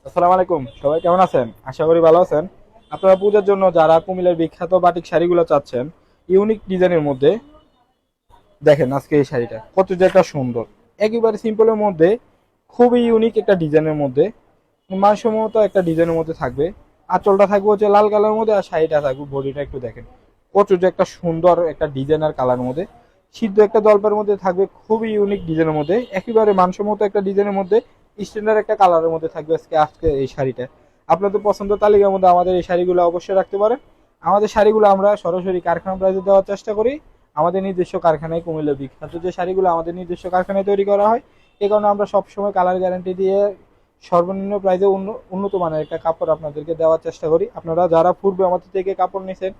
আসসালামু আলাইকুম, সবাই কেমন আছেন? আশা করি ভালো আছেন। আপনারা পূজার জন্য যারা কুমিল্লার বিখ্যাত বাটিক শাড়িগুলো চাচ্ছেন ইউনিক ডিজাইনের মধ্যে, দেখেন আজকে এই শাড়িটা কত যে একটা সুন্দর, একেবারে সিম্পলের মধ্যে খুবই ইউনিক একটা ডিজাইনের মধ্যে, মানসম্মত একটা ডিজাইনের মধ্যে থাকবে। আঁচলটা থাকবে হচ্ছে লাল কালারের মধ্যে, আর শাড়িটা থাকবে, বডিটা একটু দেখেন কত যে একটা সুন্দর একটা ডিজাইনার কালার মধ্যে, সিদ্ধ একটা জলপার মধ্যে থাকবে, খুবই ইউনিক ডিজাইনের মধ্যে, একেবারে মানসম্মত একটা ডিজাইনের মধ্যে, স্ট্যান্ডার্ড একটা কালারের মধ্যে থাকবে আজকে আজকে এই শাড়িটা। আপনাদের পছন্দ তালিকার মধ্যে আমাদের এই শাড়িগুলো অবশ্যই রাখতে পারেন। আমাদের শাড়িগুলো আমরা সরাসরি কারখানা প্রাইসে দেওয়ার চেষ্টা করি। আমাদের নিজস্ব কারখানায় কুমিল্লা বিখ্যাত যে শাড়িগুলো আমাদের নিজস্ব কারখানায় তৈরি করা হয়, এই কারণে আমরা সবসময় কালার গ্যারান্টি দিয়ে সর্বনিম্ন প্রাইসে উন্নত মানের একটা কাপড় আপনাদেরকে দেওয়ার চেষ্টা করি। আপনারা যারা পূর্বে আমাদের থেকে কাপড় নিয়েছেন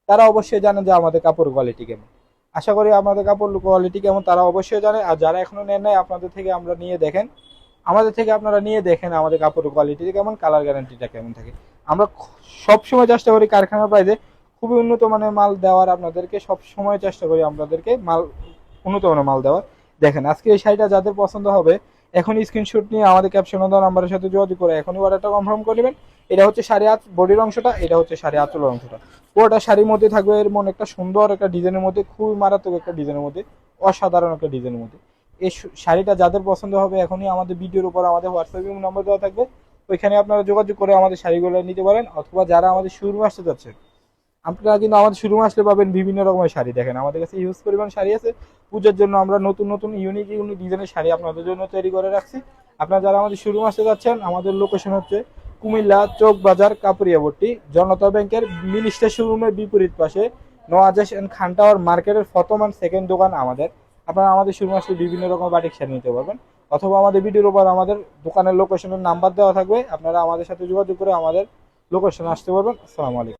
তারা অবশ্যই জানেন যে আমাদের কাপড় কোয়ালিটি কেমন। আশা করি আমাদের কাপড় কোয়ালিটি কেমন তারা অবশ্যই জানে, আর যারা এখনো নেন নাই আপনাদের থেকে আমরা নিয়ে দেখেন, আমাদের থেকে আপনারা নিয়ে দেখেন আমাদের কাপড়ের কোয়ালিটি কেমন, কালার গ্যারান্টিটা কেমন থাকে। আমরা সবসময় চেষ্টা করি কারখানার প্রাইসে খুবই উন্নত মানের মাল দেওয়ার, আপনাদেরকে সব সময় চেষ্টা করি আপনাদেরকে মাল উন্নত মানের মাল দেওয়ার। দেখেন আজকে এই শাড়িটা যাদের পছন্দ হবে এখন স্ক্রিনশট নিয়ে আমাদের ক্যাপশন দেওয়া নাম্বারের সাথে যোগাযোগ করে এখনই অর্ডারটা কনফার্ম করে নেবেন। এটা হচ্ছে শাড়ি বডির অংশটা, এটা হচ্ছে শাড়ি আঁচলের অংশটা। পুরোটা শাড়ির মধ্যে থাকবে এমন একটা সুন্দর একটা ডিজাইনের মধ্যে, খুবই মারাত্মক একটা ডিজাইনের মধ্যে, অসাধারণ একটা ডিজাইনের মধ্যে। এই শাড়িটা যাদের পছন্দ হবে এখনই আমাদের ভিডিওর উপর আমাদের হোয়াটসঅ্যাপ নাম্বার দেওয়া থাকবে, ওইখানে আপনারা যোগাযোগ করে আমাদের শাড়িগুলো নিতে পারেন। অথবা যারা আমাদের শোরুমে আসতে যাচ্ছেন আপনারা কিন্তু আমাদের শোরুমে আসলে পাবেন বিভিন্ন রকমের শাড়ি। দেখেন আমাদের কাছে ইউজ পরিমাণ শাড়ি আছে, পূজার জন্য আমরা নতুন নতুন ইউনিক ইউনিক ডিজাইনের শাড়ি আপনাদের জন্য তৈরি করে রাখছি। আপনারা যারা আমাদের শোরুমে আসতে যাচ্ছেন, আমাদের লোকেশন হচ্ছে কুমিল্লা চৌক বাজার কাপুরিয়াবর্তি জনতা ব্যাংকের মিল স্টেশন রুমের বিপরীত পাশে নওয়াজেশ এন্ড খান টাওয়ার মার্কেটের প্রথম অ্যান্ড সেকেন্ড দোকান আমাদের। আপনারা আমাদের শোরুমে আসলে বিভিন্ন রকম বাটিক শাড়ি নিতে পারবেন। অথবা আমাদের ভিডিওর উপর আমাদের দোকানের লোকেশনের নাম্বার দেওয়া থাকবে, আপনারা আমাদের সাথে যোগাযোগ করে আমাদের লোকেশনে আসতে পারবেন। আসসালামু আলাইকুম।